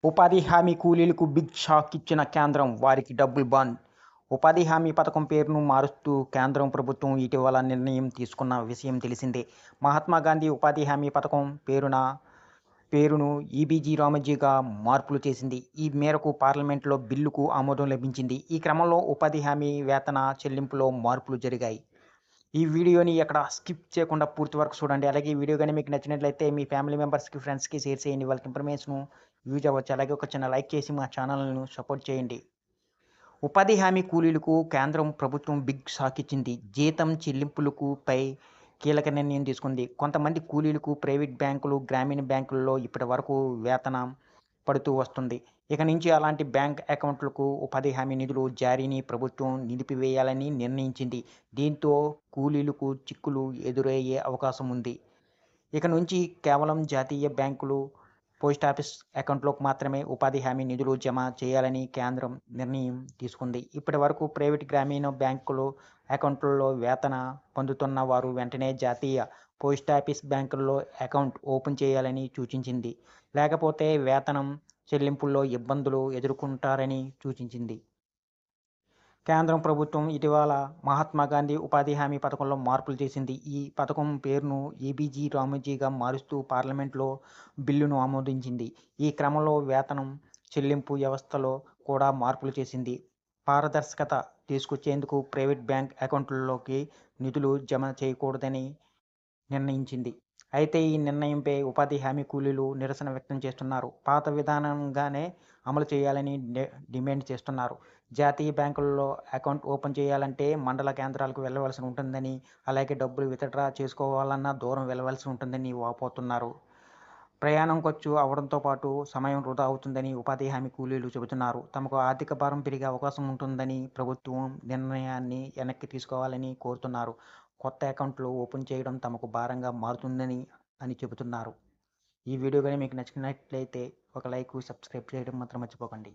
ఉపాధి హామీ కూలీలకు బిగ్ షాక్ ఇచ్చిన కేంద్రం, వారికి డబ్బులు బంద్. ఉపాధి హామీ పథకం పేరును మారుస్తూ కేంద్రం ప్రభుత్వం ఇటీవల నిర్ణయం తీసుకున్న విషయం తెలిసిందే. మహాత్మా గాంధీ ఉపాధి హామీ పథకం పేరును ఈబీజీ రామజీగా మార్పులు చేసింది. ఈ మేరకు పార్లమెంట్లో బిల్లుకు ఆమోదం లభించింది. ఈ క్రమంలో ఉపాధి హామీ వేతన చెల్లింపులో మార్పులు జరిగాయి. ఈ వీడియోని ఎక్కడ స్కిప్ చేయకుండా పూర్తి వరకు చూడండి. అలాగే ఈ వీడియో కానీ మీకు నచ్చినట్లయితే మీ ఫ్యామిలీ మెంబర్స్కి, ఫ్రెండ్స్కి షేర్ చేయండి. వాళ్ళకి ఇన్ఫర్మేషన్ యూజ్ అవ్వచ్చు. అలాగే ఒక చిన్న లైక్ చేసి మా ఛానల్ను సపోర్ట్ చేయండి. ఉపాధి హామీ కూలీలకు కేంద్రం ప్రభుత్వం బిగ్ షాక్ ఇచ్చింది. జీతం చెల్లింపులకు పై కీలక నిర్ణయం తీసుకుంది. కొంతమంది కూలీలకు ప్రైవేట్ బ్యాంకులు, గ్రామీణ బ్యాంకుల్లో ఇప్పటి వరకు వేతనం పడుతూ వస్తుంది. ఇక నుంచి అలాంటి బ్యాంక్ అకౌంట్లకు ఉపాధి హామీ నిధులు జారీని ప్రభుత్వం నిలిపివేయాలని నిర్ణయించింది. దీంతో కూలీలకు చిక్కులు ఎదురయ్యే అవకాశం ఉంది. ఇక నుంచి కేవలం జాతీయ బ్యాంకులు, పోస్టాఫీస్ అకౌంట్లోకి మాత్రమే ఉపాధి హామీ నిధులు జమ చేయాలని కేంద్రం నిర్ణయం తీసుకుంది. ఇప్పటి వరకు ప్రైవేట్, గ్రామీణ బ్యాంకులు అకౌంట్లలో వేతన పొందుతున్న వారు వెంటనే జాతీయ పోస్టాఫీస్ బ్యాంకుల్లో అకౌంట్ ఓపెన్ చేయాలని సూచించింది. లేకపోతే వేతనం చెల్లింపుల్లో ఇబ్బందులు ఎదుర్కొంటారని సూచించింది. కేంద్రం ప్రభుత్వం ఇటీవల మహాత్మా గాంధీ ఉపాధి హామీ పథకంలో మార్పులు చేసింది. ఈ పథకం పేరును ఈబీజీ రామజీగా మారుస్తూ పార్లమెంట్లో బిల్లును ఆమోదించింది. ఈ క్రమంలో వేతనం చెల్లింపు వ్యవస్థలో కూడా మార్పులు చేసింది. పారదర్శకత తీసుకొచ్చేందుకు ప్రైవేట్ బ్యాంక్ అకౌంట్లలోకి నిధులు జమ చేయకూడదని నిర్ణయించింది. అయితే ఈ నిర్ణయంపై ఉపాధి హామీ కూలీలు నిరసన వ్యక్తం చేస్తున్నారు. పాత విధానంగానే అమలు చేయాలని డిమాండ్ చేస్తున్నారు. జాతీయ బ్యాంకుల్లో అకౌంట్ ఓపెన్ చేయాలంటే మండల కేంద్రాలకు వెళ్ళవలసి ఉంటుందని, అలాగే డబ్బులు విత్డ్రా చేసుకోవాలన్నా దూరం వెళ్ళవలసి ఉంటుందని వాపోతున్నారు. ప్రయాణం ఖర్చు అవడంతో పాటు సమయం వృధా అవుతుందని ఉపాధి హామీ కూలీలు చెబుతున్నారు. తమకు ఆర్థిక భారం పెరిగే అవకాశం ఉంటుందని ప్రభుత్వం నిర్ణయాన్ని వెనక్కి తీసుకోవాలని కోరుతున్నారు. కొత్త అకౌంట్లు ఓపెన్ చేయడం తమకు భారంగా మారుతుందని చెబుతున్నారు. ఈ వీడియో కానీ మీకు నచ్చినట్లయితే ఒక లైక్, సబ్స్క్రైబ్ చేయడం మాత్రం మర్చిపోకండి.